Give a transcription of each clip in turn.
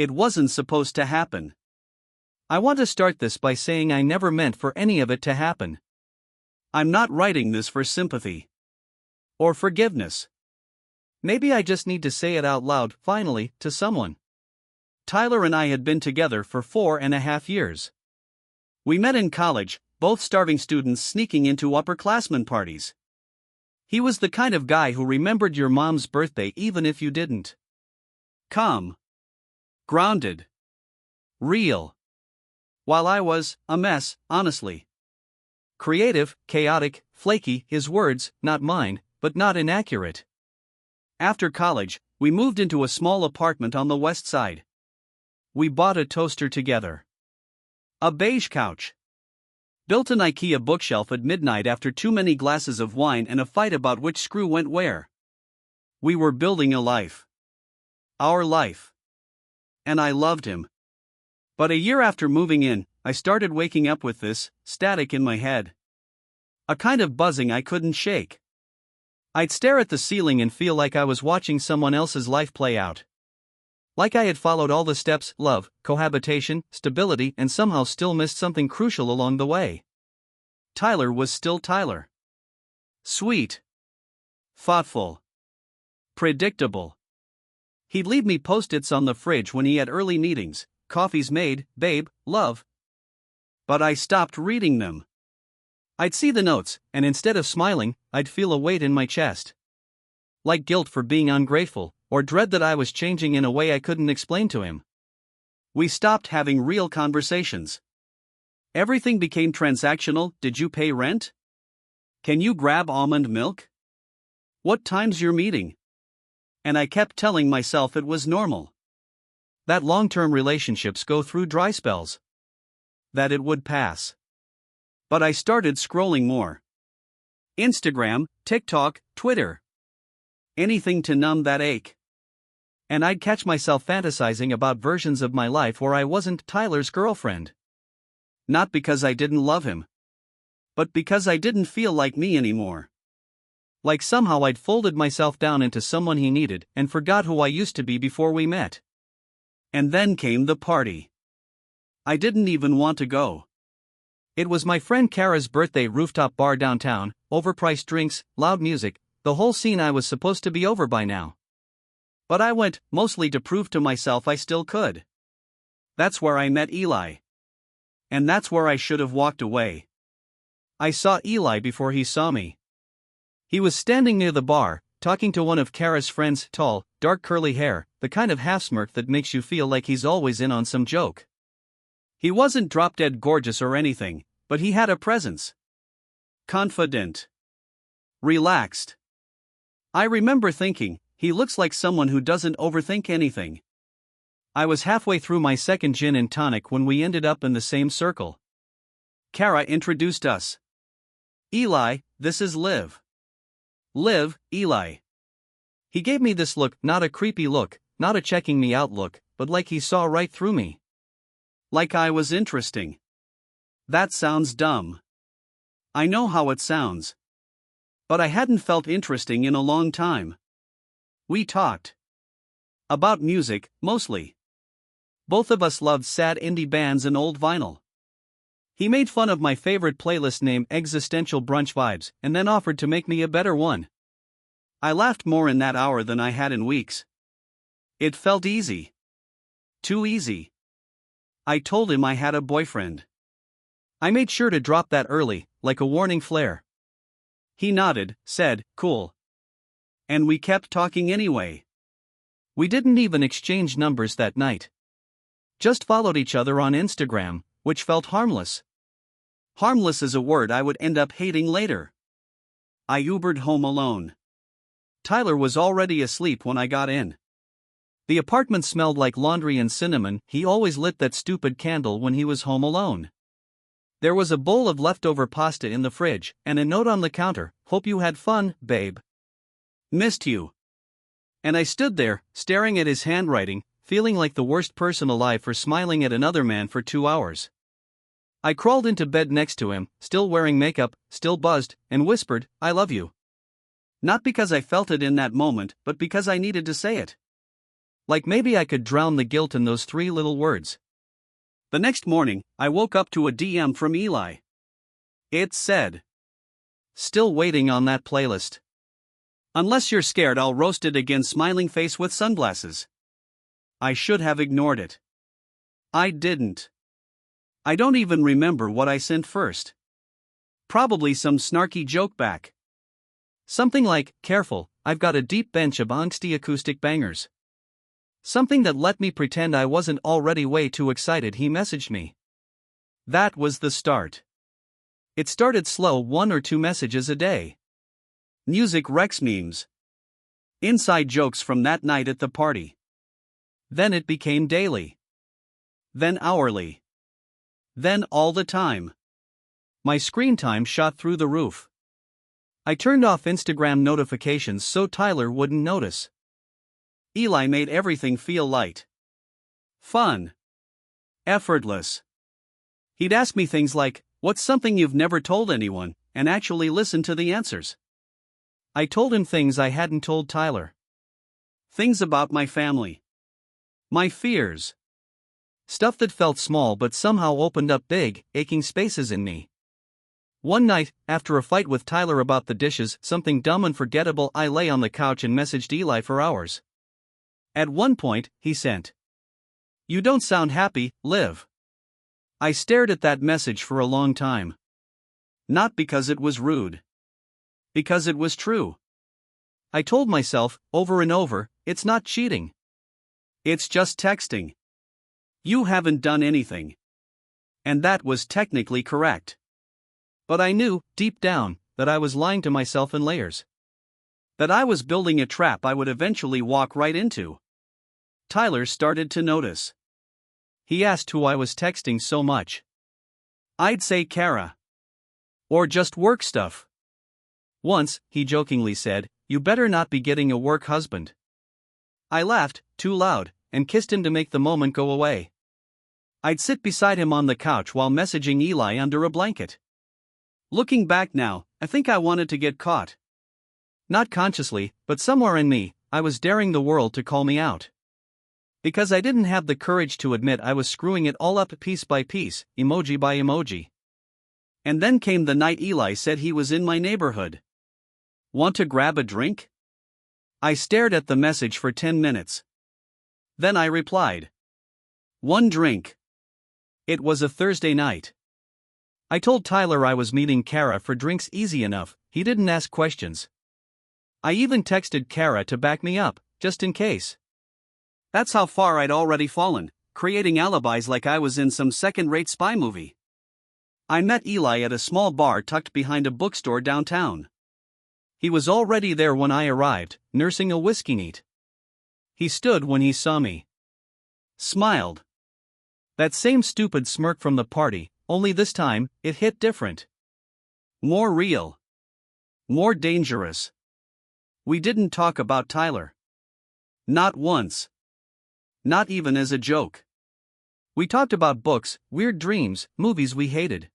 It wasn't supposed to happen. I want to start this by saying I never meant for any of it to happen. I'm not writing this for sympathy or forgiveness. Maybe I just need to say it out loud, finally, to someone. Tyler and I had been together for 4.5 years. We met in college, both starving students sneaking into upperclassmen parties. He was the kind of guy who remembered your mom's birthday even if you didn't. Calm. Grounded. Real. While I was a mess, honestly. Creative, chaotic, flaky, his words, not mine, but not inaccurate. After college, we moved into a small apartment on the west side. We bought a toaster together. A beige couch. Built an IKEA bookshelf at midnight after too many glasses of wine and a fight about which screw went where. We were building a life. Our life. And I loved him. But a year after moving in, I started waking up with this static in my head. A kind of buzzing I couldn't shake. I'd stare at the ceiling and feel like I was watching someone else's life play out. Like I had followed all the steps: love, cohabitation, stability, and somehow still missed something crucial along the way. Tyler was still Tyler. Sweet. Thoughtful. Predictable. He'd leave me post-its on the fridge when he had early meetings: coffee's made, babe, love. But I stopped reading them. I'd see the notes, and instead of smiling, I'd feel a weight in my chest. Like guilt for being ungrateful, or dread that I was changing in a way I couldn't explain to him. We stopped having real conversations. Everything became transactional: did you pay rent? Can you grab almond milk? What time's your meeting? And I kept telling myself it was normal. That long-term relationships go through dry spells. That it would pass. But I started scrolling more. Instagram, TikTok, Twitter. Anything to numb that ache. And I'd catch myself fantasizing about versions of my life where I wasn't Tyler's girlfriend. Not because I didn't love him, but because I didn't feel like me anymore. Like somehow I'd folded myself down into someone he needed and forgot who I used to be before we met. And then came the party. I didn't even want to go. It was my friend Kara's birthday rooftop bar downtown, overpriced drinks, loud music, the whole scene. I was supposed to be over by now. But I went, mostly to prove to myself I still could. That's where I met Eli. And that's where I should have walked away. I saw Eli before he saw me. He was standing near the bar, talking to one of Kara's friends, tall, dark curly hair, the kind of half-smirk that makes you feel like he's always in on some joke. He wasn't drop-dead gorgeous or anything, but he had a presence. Confident. Relaxed. I remember thinking, he looks like someone who doesn't overthink anything. I was halfway through my second gin and tonic when we ended up in the same circle. Kara introduced us. Eli, this is Liv. Liv, Eli. He gave me this look, not a creepy look, not a checking me out look, but like he saw right through me. Like I was interesting. That sounds dumb. I know how it sounds. But I hadn't felt interesting in a long time. We talked. About music, mostly. Both of us loved sad indie bands and old vinyl. He made fun of my favorite playlist named Existential Brunch Vibes, and then offered to make me a better one. I laughed more in that hour than I had in weeks. It felt easy. Too easy. I told him I had a boyfriend. I made sure to drop that early, like a warning flare. He nodded, said, cool. And we kept talking anyway. We didn't even exchange numbers that night. Just followed each other on Instagram, which felt harmless. Harmless is a word I would end up hating later. I Ubered home alone. Tyler was already asleep when I got in. The apartment smelled like laundry and cinnamon. He always lit that stupid candle when he was home alone. There was a bowl of leftover pasta in the fridge, and a note on the counter, hope you had fun, babe. Missed you. And I stood there, staring at his handwriting, feeling like the worst person alive for smiling at another man for 2 hours. I crawled into bed next to him, still wearing makeup, still buzzed, and whispered, I love you. Not because I felt it in that moment, but because I needed to say it. Like maybe I could drown the guilt in those 3 little words. The next morning, I woke up to a DM from Eli. It said, "Still waiting on that playlist. Unless you're scared I'll roast it again, smiling face with sunglasses." I should have ignored it. I didn't. I don't even remember what I sent first. Probably some snarky joke back. Something like, "Careful, I've got a deep bench of angsty acoustic bangers." Something that let me pretend I wasn't already way too excited. He messaged me. That was the start. It started slow, 1 or 2 messages a day. Music Rex memes. Inside jokes from that night at the party. Then it became daily. Then hourly. Then all the time. My screen time shot through the roof. I turned off Instagram notifications so Tyler wouldn't notice. Eli made everything feel light. Fun. Effortless. He'd ask me things like, "What's something you've never told anyone?" and actually listen to the answers. I told him things I hadn't told Tyler. Things about my family. My fears. Stuff that felt small but somehow opened up big, aching spaces in me. One night, after a fight with Tyler about the dishes, something dumb and forgettable, I lay on the couch and messaged Eli for hours. At one point, he sent, "You don't sound happy, Liv." I stared at that message for a long time. Not because it was rude. Because it was true. I told myself, over and over, it's not cheating. It's just texting. You haven't done anything. And that was technically correct. But I knew, deep down, that I was lying to myself in layers. That I was building a trap I would eventually walk right into. Tyler started to notice. He asked who I was texting so much. I'd say Kara. Or just work stuff. Once, he jokingly said, "You better not be getting a work husband." I laughed, too loud, and kissed him to make the moment go away. I'd sit beside him on the couch while messaging Eli under a blanket. Looking back now, I think I wanted to get caught. Not consciously, but somewhere in me, I was daring the world to call me out. Because I didn't have the courage to admit I was screwing it all up piece by piece, emoji by emoji. And then came the night Eli said he was in my neighborhood. "Want to grab a drink?" I stared at the message for 10 minutes. Then I replied. "One drink." It was a Thursday night. I told Tyler I was meeting Kara for drinks, easy enough, he didn't ask questions. I even texted Kara to back me up, just in case. That's how far I'd already fallen, creating alibis like I was in some second-rate spy movie. I met Eli at a small bar tucked behind a bookstore downtown. He was already there when I arrived, nursing a whiskey neat. He stood when he saw me. Smiled. That same stupid smirk from the party, only this time, it hit different. More real. More dangerous. We didn't talk about Tyler. Not once. Not even as a joke. We talked about books, weird dreams, movies we hated.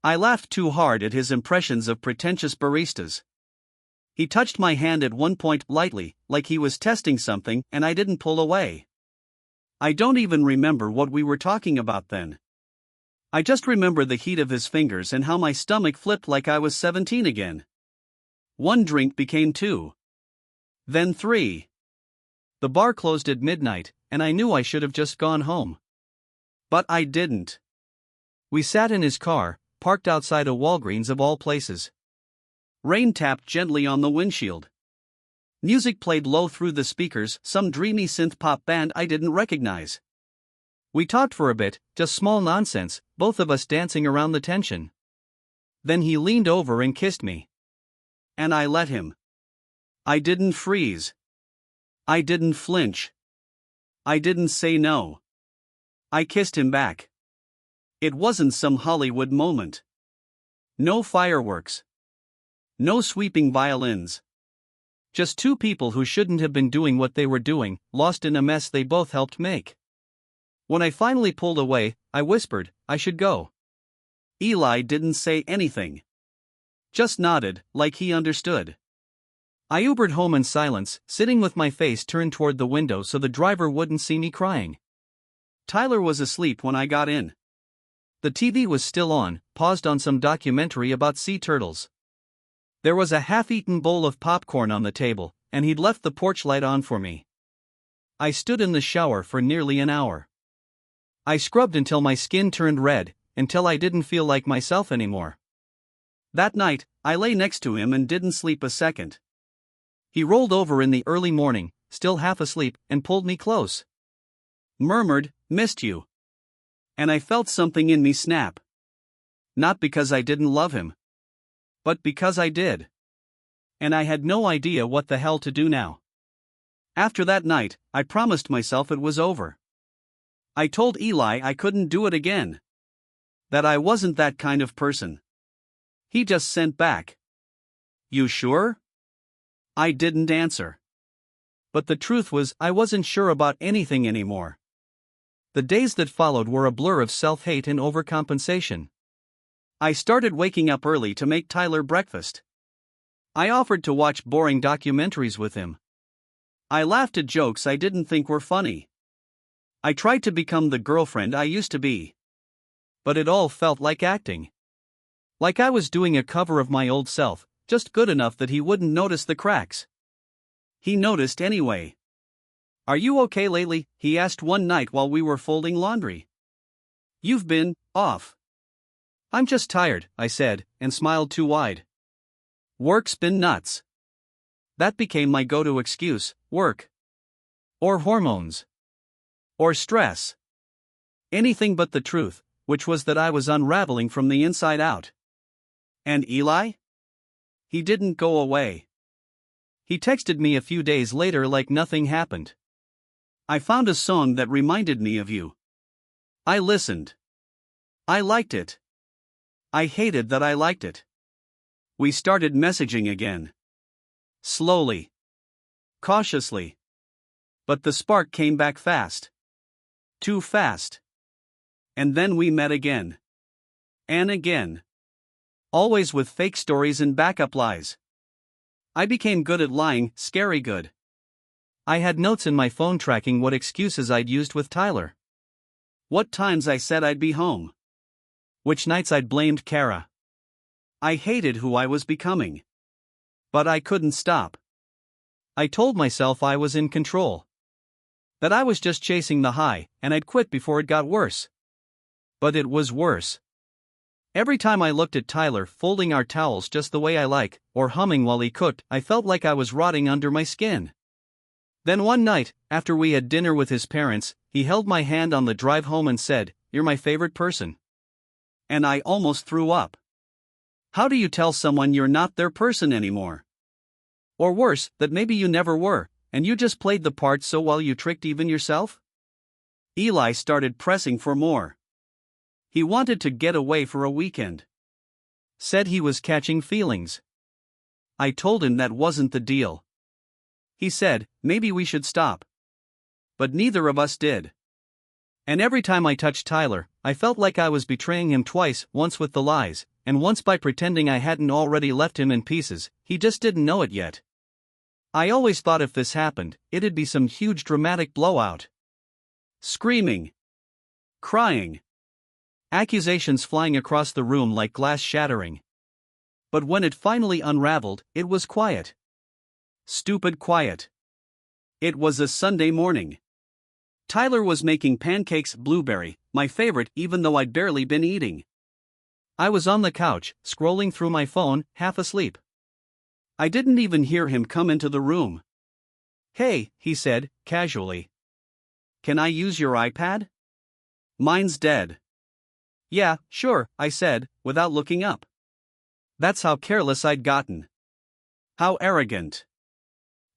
I laughed too hard at his impressions of pretentious baristas. He touched my hand at one point lightly, like he was testing something, and I didn't pull away. I don't even remember what we were talking about then. I just remember the heat of his fingers and how my stomach flipped like I was 17 again. One drink became 2. Then 3. The bar closed at midnight, and I knew I should have just gone home. But I didn't. We sat in his car, parked outside a Walgreens of all places. Rain tapped gently on the windshield. Music played low through the speakers, some dreamy synth-pop band I didn't recognize. We talked for a bit, just small nonsense, both of us dancing around the tension. Then he leaned over and kissed me. And I let him. I didn't freeze. I didn't flinch. I didn't say no. I kissed him back. It wasn't some Hollywood moment. No fireworks. No sweeping violins. Just 2 people who shouldn't have been doing what they were doing, lost in a mess they both helped make. When I finally pulled away, I whispered, I should go. Eli didn't say anything. Just nodded, like he understood. I Ubered home in silence, sitting with my face turned toward the window so the driver wouldn't see me crying. Tyler was asleep when I got in. The TV was still on, paused on some documentary about sea turtles. There was a half-eaten bowl of popcorn on the table, and he'd left the porch light on for me. I stood in the shower for nearly an hour. I scrubbed until my skin turned red, until I didn't feel like myself anymore. That night, I lay next to him and didn't sleep a second. He rolled over in the early morning, still half asleep, and pulled me close. Murmured, "Missed you." And I felt something in me snap. Not because I didn't love him, but because I did. And I had no idea what the hell to do now. After that night, I promised myself it was over. I told Eli I couldn't do it again. That I wasn't that kind of person. He just sent back, "You sure?" I didn't answer. But the truth was, I wasn't sure about anything anymore. The days that followed were a blur of self-hate and overcompensation. I started waking up early to make Tyler breakfast. I offered to watch boring documentaries with him. I laughed at jokes I didn't think were funny. I tried to become the girlfriend I used to be. But it all felt like acting. Like I was doing a cover of my old self, just good enough that he wouldn't notice the cracks. He noticed anyway. "Are you okay lately?" he asked one night while we were folding laundry. "You've been off." "I'm just tired," I said, and smiled too wide. "Work's been nuts." That became my go-to excuse: work. Or hormones. Or stress. Anything but the truth, which was that I was unraveling from the inside out. And Eli? He didn't go away. He texted me a few days later like nothing happened. "I found a song that reminded me of you." I listened. I liked it. I hated that I liked it. We started messaging again. Slowly. Cautiously. But the spark came back fast. Too fast. And then we met again. And again. Always with fake stories and backup lies. I became good at lying, scary good. I had notes in my phone tracking what excuses I'd used with Tyler. What times I said I'd be home. Which nights I'd blamed Kara. I hated who I was becoming. But I couldn't stop. I told myself I was in control. That I was just chasing the high, and I'd quit before it got worse. But it was worse. Every time I looked at Tyler folding our towels just the way I like, or humming while he cooked, I felt like I was rotting under my skin. Then one night, after we had dinner with his parents, he held my hand on the drive home and said, "You're my favorite person." And I almost threw up. How do you tell someone you're not their person anymore? Or worse, that maybe you never were, and you just played the part so well you tricked even yourself? Eli started pressing for more. He wanted to get away for a weekend. Said he was catching feelings. I told him that wasn't the deal. He said, maybe we should stop. But neither of us did. And every time I touched Tyler, I felt like I was betraying him twice, once with the lies, and once by pretending I hadn't already left him in pieces. He just didn't know it yet. I always thought if this happened, it'd be some huge dramatic blowout. Screaming. Crying. Accusations flying across the room like glass shattering. But when it finally unraveled, it was quiet. Stupid quiet. It was a Sunday morning. Tyler was making pancakes, blueberry, my favorite, even though I'd barely been eating. I was on the couch, scrolling through my phone, half asleep. I didn't even hear him come into the room. "Hey," he said, casually. "Can I use your iPad? Mine's dead." "Yeah, sure," I said, without looking up. That's how careless I'd gotten. How arrogant.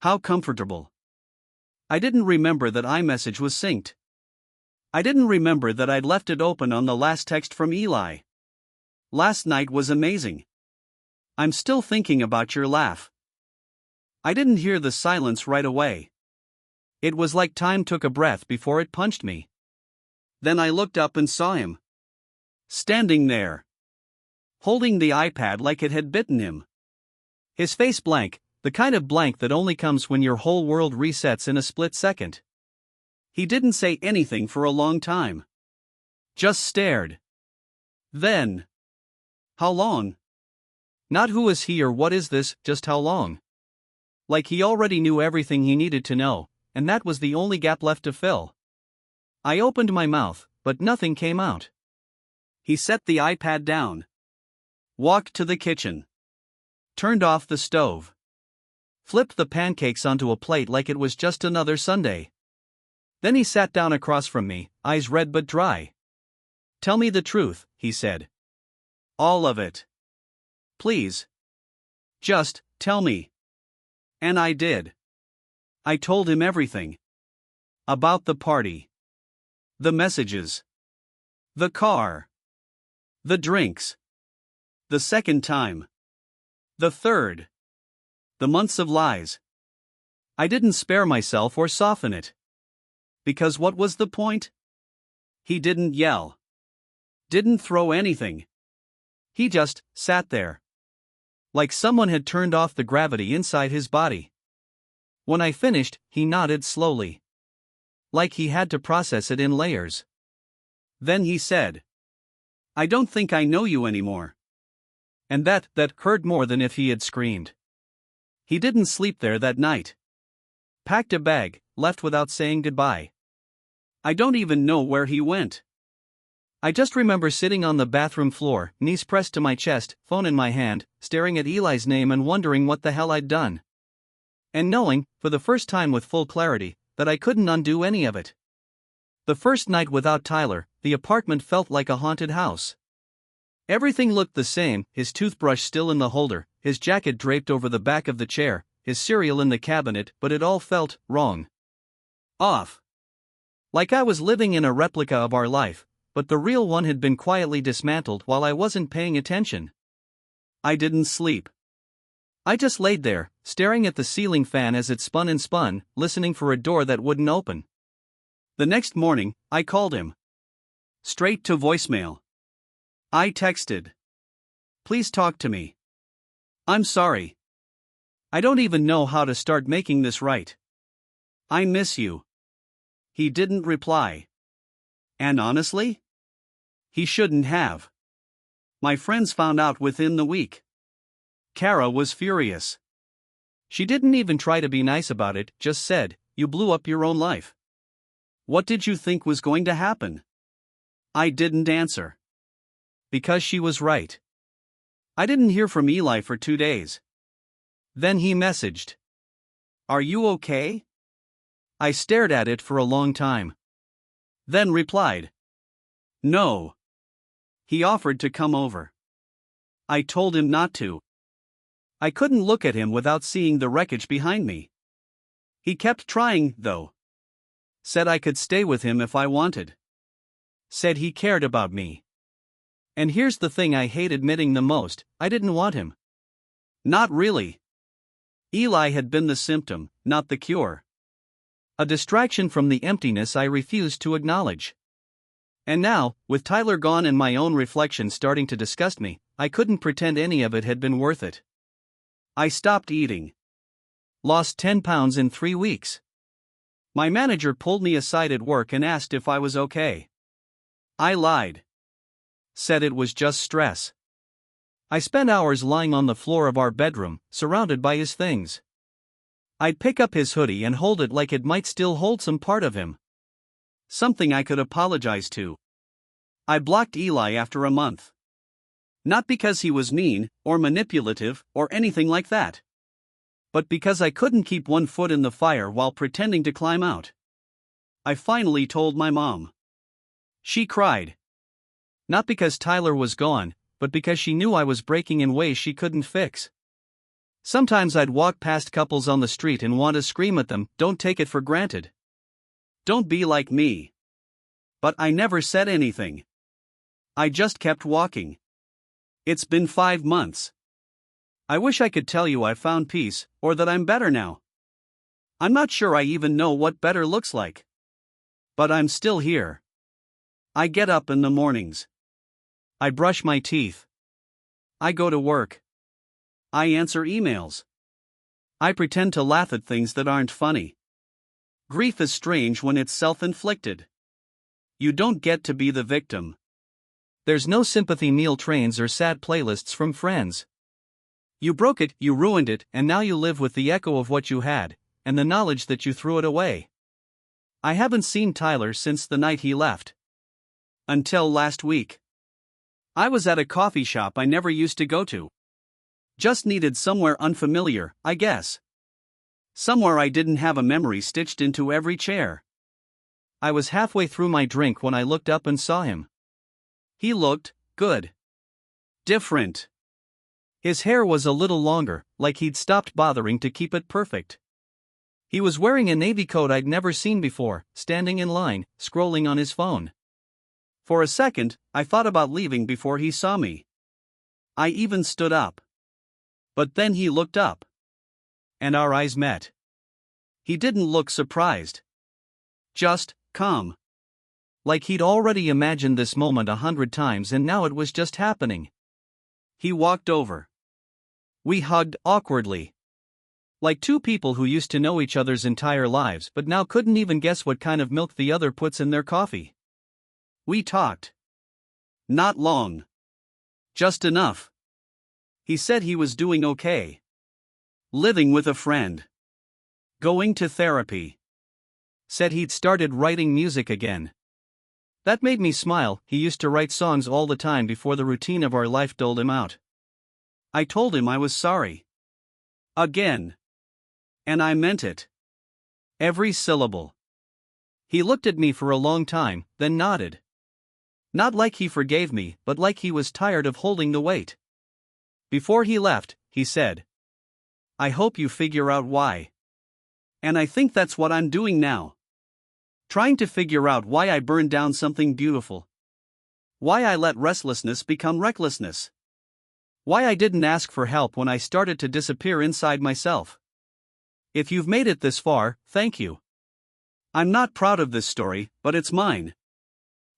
How comfortable. I didn't remember that iMessage was synced. I didn't remember that I'd left it open on the last text from Eli. Last night was amazing. I'm still thinking about your laugh. I didn't hear the silence right away. It was like time took a breath before it punched me. Then I looked up and saw him. Standing there. Holding the iPad like it had bitten him. His face blank, The kind of blank that only comes when your whole world resets in a split second. He didn't say anything for a long time. Just stared. Then. How long? Not who is he or what is this, just how long. Like he already knew everything he needed to know, and that was the only gap left to fill. I opened my mouth, but nothing came out. He set the iPad down. Walked to the kitchen. Turned off the stove. Flipped the pancakes onto a plate like it was just another Sunday. Then he sat down across from me, eyes red but dry. "Tell me the truth," he said. "All of it. Please. Just tell me." And I did. I told him everything. About the party. The messages. The car. The drinks. The second time. The third. The months of lies. I didn't spare myself or soften it. Because what was the point? He didn't yell. Didn't throw anything. He just sat there. Like someone had turned off the gravity inside his body. When I finished, he nodded slowly. Like he had to process it in layers. Then he said, "I don't think I know you anymore." And that hurt more than if he had screamed. He didn't sleep there that night. Packed a bag, left without saying goodbye. I don't even know where he went. I just remember sitting on the bathroom floor, knees pressed to my chest, phone in my hand, staring at Eli's name and wondering what the hell I'd done. And knowing, for the first time with full clarity, that I couldn't undo any of it. The first night without Tyler, the apartment felt like a haunted house. Everything looked the same, his toothbrush still in the holder, his jacket draped over the back of the chair, his cereal in the cabinet, but it all felt wrong. Off. Like I was living in a replica of our life, but the real one had been quietly dismantled while I wasn't paying attention. I didn't sleep. I just laid there, staring at the ceiling fan as it spun and spun, listening for a door that wouldn't open. The next morning, I called him. Straight to voicemail. I texted. "Please talk to me. I'm sorry. I don't even know how to start making this right. I miss you." He didn't reply. And honestly? He shouldn't have. My friends found out within the week. Kara was furious. She didn't even try to be nice about it, just said, "You blew up your own life. What did you think was going to happen?" I didn't answer. Because she was right. I didn't hear from Eli for 2 days. Then he messaged. "Are you okay?" I stared at it for a long time. Then replied. "No." He offered to come over. I told him not to. I couldn't look at him without seeing the wreckage behind me. He kept trying, though. Said I could stay with him if I wanted. Said he cared about me. And here's the thing I hate admitting the most, I didn't want him. Not really. Eli had been the symptom, not the cure. A distraction from the emptiness I refused to acknowledge. And now, with Tyler gone and my own reflection starting to disgust me, I couldn't pretend any of it had been worth it. I stopped eating. Lost 10 pounds in 3 weeks. My manager pulled me aside at work and asked if I was okay. I lied. Said it was just stress. I spent hours lying on the floor of our bedroom, surrounded by his things. I'd pick up his hoodie and hold it like it might still hold some part of him. Something I could apologize to. I blocked Eli after a month. Not because he was mean, or manipulative, or anything like that. But because I couldn't keep one foot in the fire while pretending to climb out. I finally told my mom. She cried. Not because Tyler was gone, but because she knew I was breaking in ways she couldn't fix. Sometimes I'd walk past couples on the street and want to scream at them, "Don't take it for granted. Don't be like me." But I never said anything. I just kept walking. It's been 5 months. I wish I could tell you I found peace, or that I'm better now. I'm not sure I even know what better looks like. But I'm still here. I get up in the mornings. I brush my teeth. I go to work. I answer emails. I pretend to laugh at things that aren't funny. Grief is strange when it's self-inflicted. You don't get to be the victim. There's no sympathy meal trains or sad playlists from friends. You broke it, you ruined it, and now you live with the echo of what you had, and the knowledge that you threw it away. I haven't seen Tyler since the night he left. Until last week. I was at a coffee shop I never used to go to. Just needed somewhere unfamiliar, I guess. Somewhere I didn't have a memory stitched into every chair. I was halfway through my drink when I looked up and saw him. He looked good. Different. His hair was a little longer, like he'd stopped bothering to keep it perfect. He was wearing a navy coat I'd never seen before, standing in line, scrolling on his phone. For a second, I thought about leaving before he saw me. I even stood up. But then he looked up. And our eyes met. He didn't look surprised. Just calm. Like he'd already imagined this moment 100 times and now it was just happening. He walked over. We hugged awkwardly. Like two people who used to know each other's entire lives but now couldn't even guess what kind of milk the other puts in their coffee. We talked. Not long. Just enough. He said he was doing okay. Living with a friend. Going to therapy. Said he'd started writing music again. That made me smile. He used to write songs all the time before the routine of our life doled him out. I told him I was sorry. Again. And I meant it. Every syllable. He looked at me for a long time, then nodded. Not like he forgave me, but like he was tired of holding the weight. Before he left, he said, I hope you figure out why. And I think that's what I'm doing now. Trying to figure out why I burned down something beautiful. Why I let restlessness become recklessness. Why I didn't ask for help when I started to disappear inside myself. If you've made it this far, thank you. I'm not proud of this story, but it's mine.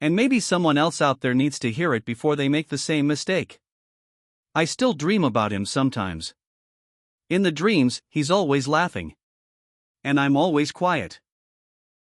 And maybe someone else out there needs to hear it before they make the same mistake. I still dream about him sometimes. In the dreams, he's always laughing. And I'm always quiet.